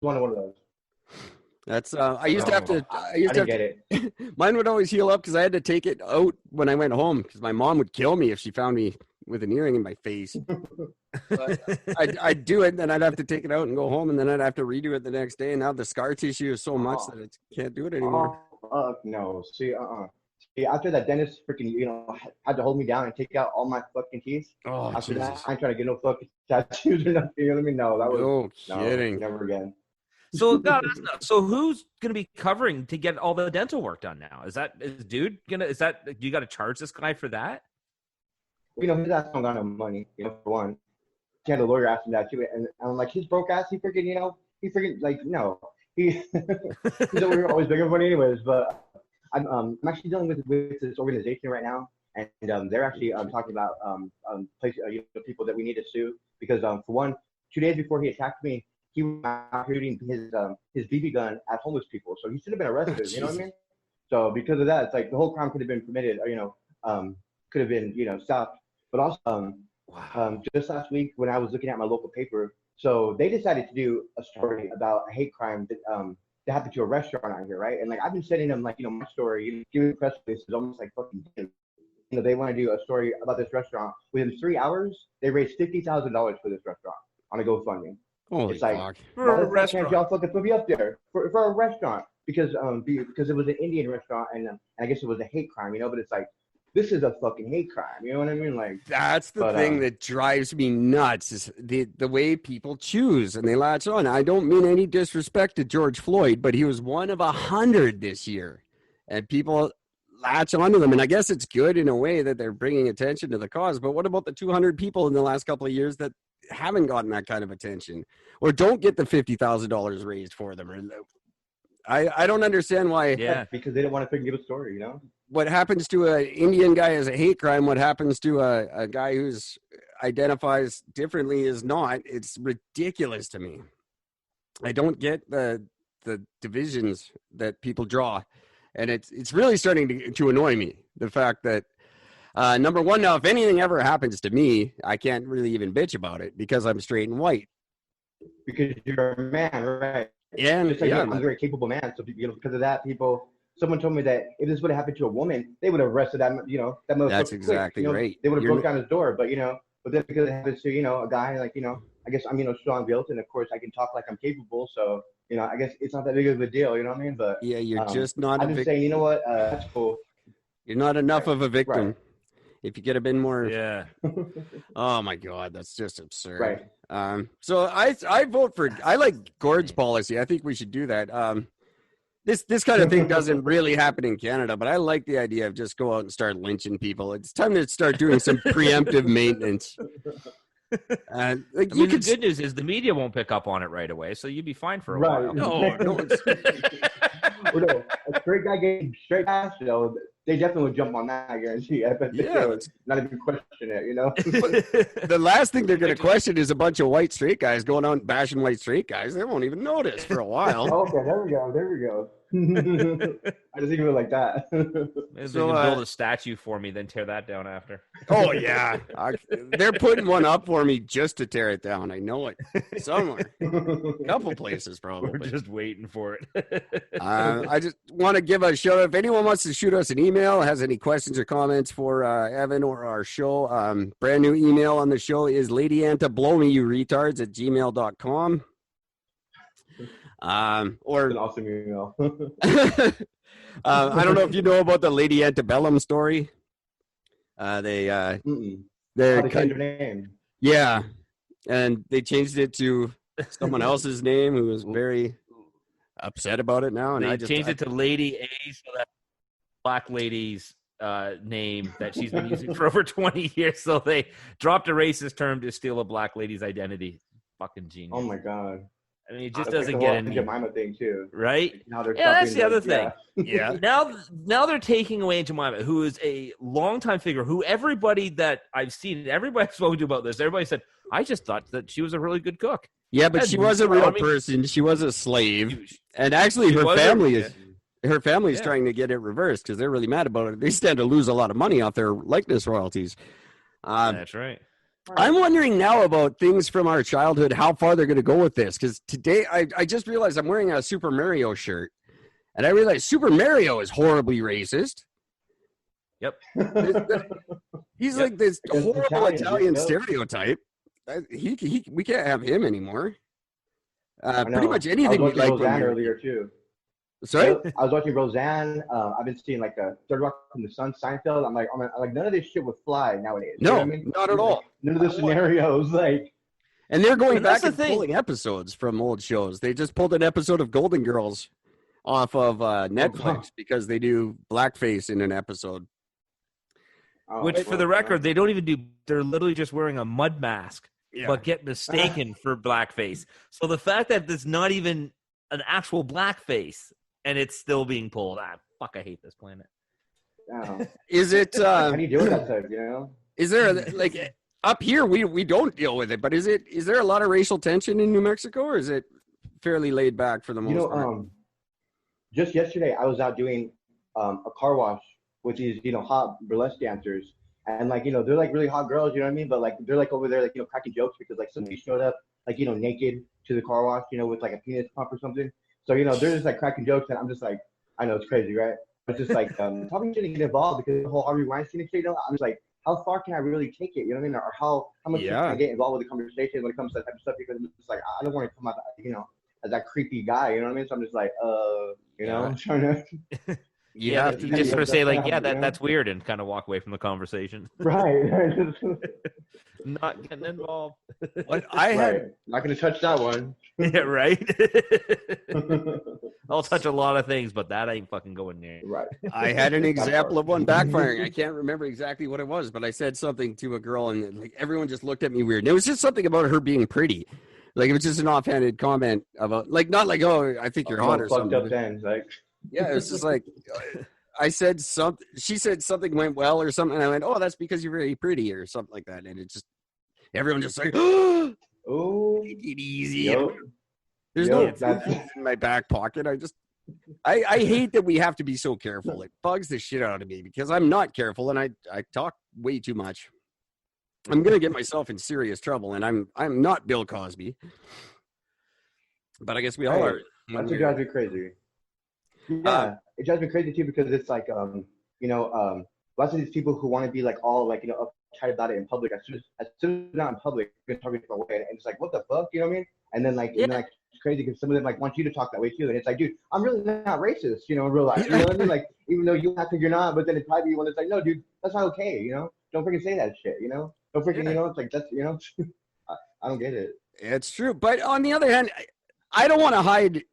one of those. That's I used to have to. I used to didn't have get it. Mine would always heal up because I had to take it out when I went home because my mom would kill me if she found me with an earring in my face. But I'd do it, then I'd have to take it out and go home, and then I'd have to redo it the next day. And now the scar tissue is so much that I can't do it anymore. No. See, See, after that dentist freaking, had to hold me down and take out all my fucking teeth. Oh, after Jesus. that, I ain't trying to get no fucking tattoos or nothing. You know what I mean? No, that was kidding. Never again. So so who's gonna be covering to get all the dental work done now? Is dude gonna? You got to charge this guy for that? His ass don't got no money. For one, he had a lawyer asking that too, and I'm like, his broke ass. He freaking, no, he's always begging for money anyways. But I'm actually dealing with this organization right now, and they're actually talking about people that we need to sue because for one, 2 days before he attacked me, he was out shooting his BB gun at homeless people. So he should have been arrested. You know what I mean? So because of that, it's like the whole crime could have been permitted, or could have been stopped. But also, just last week when I was looking at my local paper, so they decided to do a story about a hate crime that happened to a restaurant out here, right? And like I've been sending them my story, giving press releases almost like fucking. They want to do a story about this restaurant. Within 3 hours, they raised $50,000 for this restaurant on a GoFundMe. Holy it's like fuck. For a restaurant, y'all fucking put me up there for a restaurant because it was an Indian restaurant and I guess it was a hate crime, but it's like this is a fucking hate crime, you know what I mean? Like that's the thing that drives me nuts is the way people choose and they latch on. I don't mean any disrespect to George Floyd, but he was one of 100 this year, and people latch onto them. And I guess it's good in a way that they're bringing attention to the cause. But what about the 200 people in the last couple of years that haven't gotten that kind of attention or don't get the $50,000 raised for them? I don't understand why. Yeah, because they don't want to freaking give a story, What happens to an Indian guy is a hate crime. What happens to a guy who's identifies differently is not. It's ridiculous to me. I don't get the divisions that people draw. And it's really starting to annoy me. The fact that, number one, now, if anything ever happens to me, I can't really even bitch about it because I'm straight and white. Because you're a man, right? And I'm a very capable man. So because of that, someone told me that if this would have happened to a woman, they would have arrested that that motherfucker. That's exactly right. They would have broke down his door. But but then because it happens to a guy I guess I'm strong built, and of course I can talk like I'm capable. So I guess it's not that big of a deal. You know what I mean? But yeah, you're just not. I'm just saying. You know what? That's cool. You're not enough of a victim. Right. If you get a bit more. Yeah. Oh my God, that's just absurd. Right. So I vote for. I like Gord's policy. I think we should do that. This kind of thing doesn't really happen in Canada, but I like the idea of just go out and start lynching people. It's time to start doing some preemptive maintenance. The good news is the media won't pick up on it right away, so you'd be fine for a while. No. A straight guy getting straight ass, they definitely would jump on that, I guarantee. I bet it's not even question it, The last thing they're going to question is a bunch of white straight guys going out and bashing white straight guys. They won't even notice for a while. Okay, there we go. I just think of it like that. So build a statue for me, then tear that down after. Oh yeah, they're putting one up for me just to tear it down. I know it somewhere, a couple places probably. We're just waiting for it. I just want to give a shout out. If anyone wants to shoot us an email, has any questions or comments for Evan or our show, brand new email on the show is ladyantoblowyouretards@gmail.com. Or an awesome email. I don't know if you know about the Lady Antebellum story. They changed their name. Yeah, and they changed it to someone else's name who was very upset about it now. And they changed it to Lady A, so that black lady's name that she's been using for over 20 years. So they dropped a racist term to steal a black lady's identity. Fucking genius. Oh my God. I mean, it just doesn't get any. Jemima thing too, right? That's the other thing. Yeah. Now they're taking away Jemima, who is a longtime figure. Who everybody that I've seen, everybody I've spoken to about this, everybody said, "I just thought that she was a really good cook." Yeah, but she was a real person. She was a slave, and actually, her family is trying to get it reversed because they're really mad about it. They stand to lose a lot of money off their likeness royalties. That's right. I'm wondering now about things from our childhood, how far they're going to go with this. Because today I just realized I'm wearing a Super Mario shirt. And I realized Super Mario is horribly racist. Yep. He's like this Because horrible Italian yep. stereotype. We can't have him anymore. I Pretty know. much I anything we was watching like when Roseanne we were earlier too. Sorry? Yep, I was watching Roseanne. I've been seeing like a Third Rock from the Sun, Seinfeld. I'm like none of this shit would fly nowadays. No, you know what I mean? not at all. None of the scenarios like. And they're going back that's the and thing. pulling episodes from old shows. They just pulled an episode of Golden Girls off of Netflix because they do blackface in an episode. Which, for the record, they don't even do. They're literally just wearing a mud mask, but get mistaken for blackface. So the fact that there's not even an actual blackface and it's still being pulled, fuck, I hate this planet. Is it? How do you deal with that stuff? You know? Is there like up here we don't deal with it, but is there a lot of racial tension in New Mexico, or is it fairly laid back for the most part? Just yesterday I was out doing a car wash with these, hot burlesque dancers. And like, they're like really hot girls, you know what I mean? But like, they're like over there, like, cracking jokes because like somebody showed up, like, naked to the car wash, with like a penis pump or something. So, they're just like cracking jokes. And I'm just like, I know it's crazy, right? It's just like, probably shouldn't get involved because the whole Harvey Weinstein shit, I'm just like, how far can I really take it? You know what I mean? Or how much can I get involved with the conversation when it comes to that type of stuff? Because it's just like, I don't want to come out, as that creepy guy, you know what I mean? So I'm just like, I'm trying to. You have to just sort of say like, that's weird, and kind of walk away from the conversation. Right. Not getting involved. But I had not going to touch that one. Yeah, right. I'll touch a lot of things, but that ain't fucking going near. Right. I had an example of one backfiring. I can't remember exactly what it was, but I said something to a girl, and like everyone just looked at me weird. And it was just something about her being pretty. Like it was just an offhanded comment about, like, not like, oh, I think you're hot or something. Up then, like. Yeah, it's just like I said something. She said something went well or something. And I went, "Oh, that's because you're very pretty," or something like that. And it just everyone just like, "Oh, take it easy." Yep. There's no in my back pocket. I hate that we have to be so careful. It bugs the shit out of me because I'm not careful and I talk way too much. I'm gonna get myself in serious trouble, and I'm not Bill Cosby. But I guess we all are. That's what drives me crazy. Yeah, it drives me crazy too because it's like, lots of these people who want to be like all like, uptight about it in public. As soon as it's not in public, you're talking away, and it's like, what the fuck, you know what I mean? And then like, and then, like it's crazy because some of them like want you to talk that way too, and it's like, dude, I'm really not racist, in real life. You know what I mean? Like, even though you act like you're not, but then it's private when it's like, no, dude, that's not okay. Don't freaking say that shit. Don't freaking, it's like that's, I don't get it. It's true, but on the other hand, I don't want to hide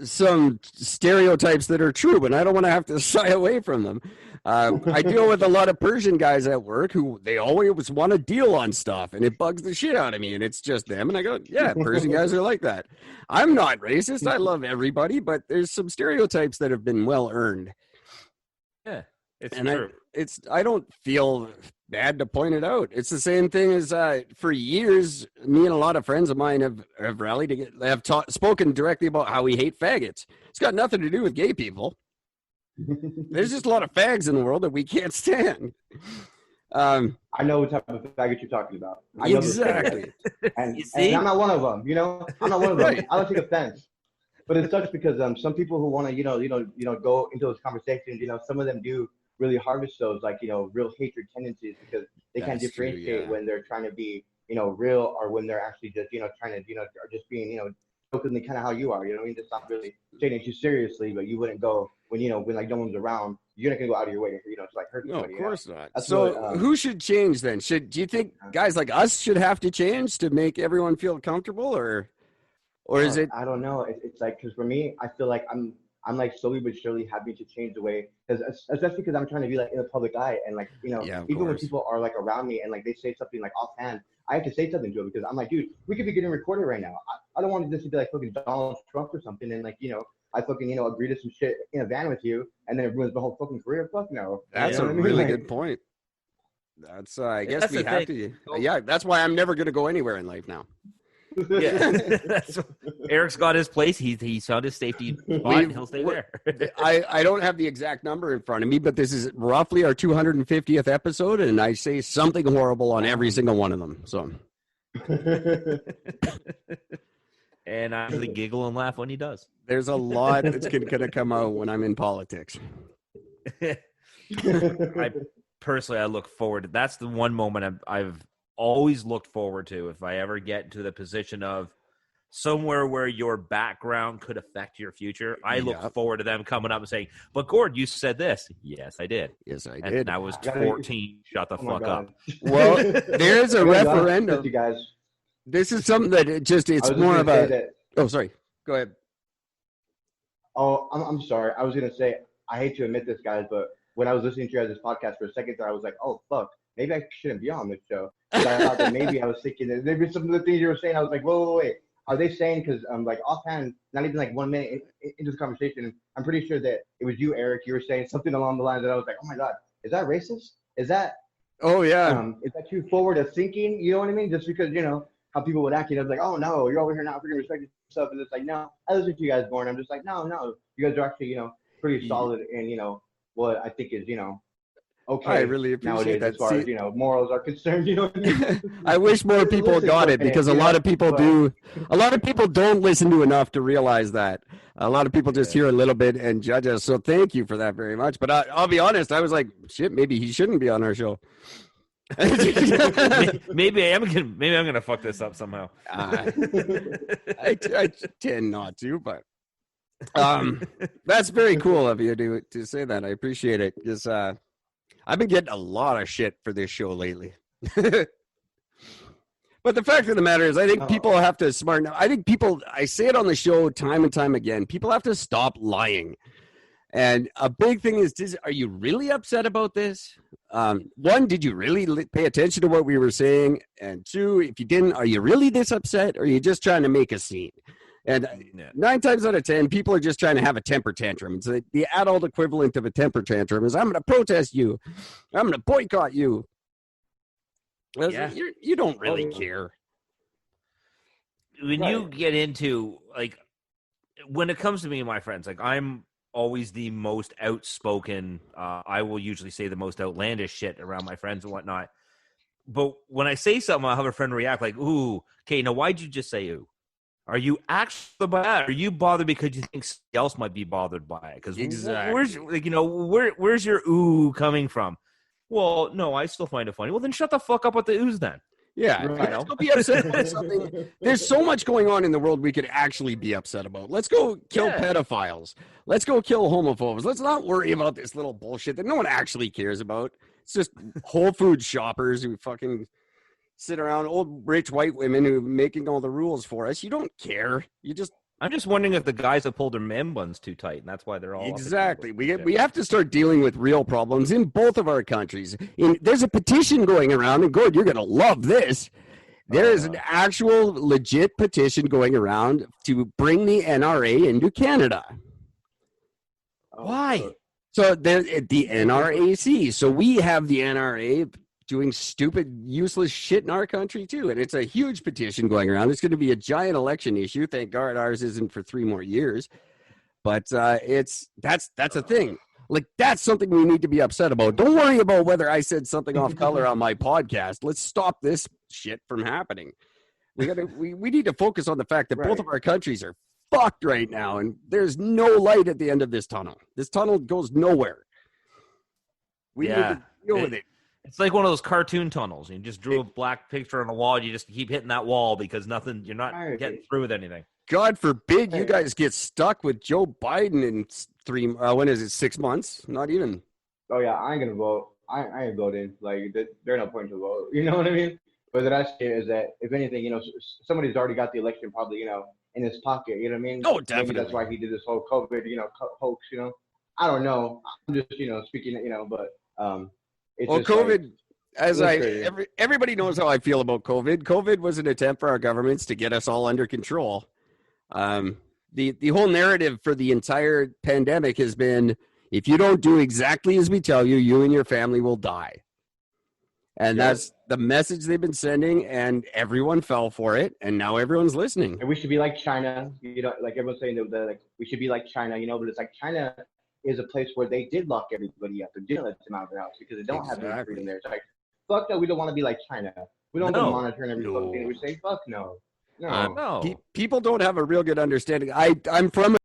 some stereotypes that are true, but I don't want to have to shy away from them. I deal with a lot of Persian guys at work who they always want to deal on stuff, and it bugs the shit out of me, and it's just them. And I go, yeah, Persian guys are like that. I'm not racist. I love everybody, but there's some stereotypes that have been well earned. Yeah, it's and true. I don't feel bad to point it out. It's the same thing as for years, me and a lot of friends of mine have rallied to spoken directly about how we hate faggots. It's got nothing to do with gay people. There's just a lot of fags in the world that we can't stand. I know what type of faggot you're talking about. Exactly. And I'm not one of them. I'm not one of them. Right. I don't take offense. But it sucks because some people who want to go into those conversations, some of them do really harvest those like real hatred tendencies because they can't differentiate when they're trying to be real or when they're actually just trying to or just being jokingly kind of how you are, I mean, just not really taking you seriously, but you wouldn't go when when like no one's around, you're not gonna go out of your way to to like hurt somebody. No, of course not. So who should change then? Do you think guys like us should have to change to make everyone feel comfortable, or is it? I don't know. It's like because for me, I feel like I'm like slowly but surely having to change the way, because especially because I'm trying to be like in the public eye and like even when people are like around me and like they say something like offhand, I have to say something to them because I'm like, dude, we could be getting recorded right now. I don't want this to be like fucking Donald Trump or something and like I fucking agree to some shit in a van with you and then it ruins the whole fucking career. Fuck no. That's a really good point. That's I guess we have to. Yeah, that's why I'm never gonna go anywhere in life now. Yeah, Eric's got his place. He's found his safety spot, and he'll stay there. I don't have the exact number in front of me, but this is roughly our 250th episode, and I say something horrible on every single one of them. So, and I really giggle and laugh when he does. There's a lot that's going to come out when I'm in politics. I look forward to. That's the one moment I've always looked forward to. If I ever get into the position of somewhere where your background could affect your future, I look forward to them coming up and saying, "But Gord, you said this." Yes, I did. Yes, I did. And I was 14. Shut the fuck up. Well, there's a referendum. You guys. This is something that it's more of a. Oh, sorry. Go ahead. Oh, I'm sorry. I was gonna say I hate to admit this, guys, but when I was listening to you guys' podcast for a second there, I was like, oh fuck, maybe I shouldn't be on this show. I thought that maybe I was thinking that maybe some of the things you were saying, I was like, wait. Are they saying, because like offhand, not even like 1 minute into the conversation, I'm pretty sure that it was you, Eric. You were saying something along the lines that I was like, oh my god, is that racist? Is that? Oh yeah. Is that too forward of thinking? You know what I mean? Just because how people would act, like, oh no, you're over here not freaking respecting yourself, and it's like, no, I listen to you guys more, and I'm just like, no, you guys are actually pretty solid in what I think is okay. I really appreciate that. As far as morals are concerned, I wish more people got it, because a lot of people do. A lot of people don't listen to enough to realize that. A lot of people just hear a little bit and judge us. So thank you for that very much. But I'll be honest, I was like, shit, maybe he shouldn't be on our show. maybe I'm gonna fuck this up somehow. I tend not to, but that's very cool of you to say that. I appreciate it, because I've been getting a lot of shit for this show lately. But the fact of the matter is, I think people have to smarten up. I say it on the show time and time again, people have to stop lying. And a big thing is, are you really upset about this? One, did you really pay attention to what we were saying? And two, if you didn't, are you really this upset, or are you just trying to make a scene? And 9 times out of 10, people are just trying to have a temper tantrum. It's the adult equivalent of a temper tantrum is, I'm going to protest you. I'm going to boycott you. Yeah. You don't really care. When you get into, like, when it comes to me and my friends, like, I'm always the most outspoken. I will usually say the most outlandish shit around my friends and whatnot. But when I say something, I'll have a friend react like, ooh, okay, now why'd you just say ooh? Are you actually by that? Are you bothered because you think somebody else might be bothered by it? Because where's your ooh coming from? Well, no, I still find it funny. Well, then shut the fuck up with the oohs then. Yeah, don't be upset about something. There's so much going on in the world we could actually be upset about. Let's go kill pedophiles. Let's go kill homophobes. Let's not worry about this little bullshit that no one actually cares about. It's just Whole Foods shoppers who fucking sit around, old rich white women who are making all the rules for us. You don't care. I'm just wondering if the guys have pulled their man buns too tight, and that's why they're all exactly. We have to start dealing with real problems in both of our countries. There's a petition going around, and Gord, you're going to love this. There is an actual legit petition going around to bring the NRA into Canada. Why? So the NRAC. So we have the NRA doing stupid, useless shit in our country too, and it's a huge petition going around. It's going to be a giant election issue. Thank God ours isn't for 3 more years, but that's a thing. Like, that's something we need to be upset about. Don't worry about whether I said something off color on my podcast. Let's stop this shit from happening. We need to focus on the fact that both of our countries are fucked right now, and there's no light at the end of this tunnel. This tunnel goes nowhere. We need to deal with it. It's like one of those cartoon tunnels. You just drew a black picture on a wall. You just keep hitting that wall because you're not getting through with anything. God forbid you guys get stuck with Joe Biden in 6 months? Not even. Oh yeah, I ain't gonna vote. I ain't voting. Like, there's no point to vote. You know what I mean? But the rest is that, if anything, somebody's already got the election probably, in his pocket. You know what I mean? Oh, definitely. Maybe that's why he did this whole COVID, hoax. I don't know. I'm just, speaking. But it's COVID, everybody knows how I feel about COVID. COVID was an attempt for our governments to get us all under control. The whole narrative for the entire pandemic has been, if you don't do exactly as we tell you, you and your family will die. And the message they've been sending, and everyone fell for it, and now everyone's listening. And we should be like China, like everyone's saying that like we should be like China, but it's like China is a place where they did lock everybody up and didn't let them out of their house because they don't have any freedom there. It's like, fuck no, we don't want to be like China. We don't want to monitor every fucking thing. We say, fuck no. People don't have a real good understanding. I'm from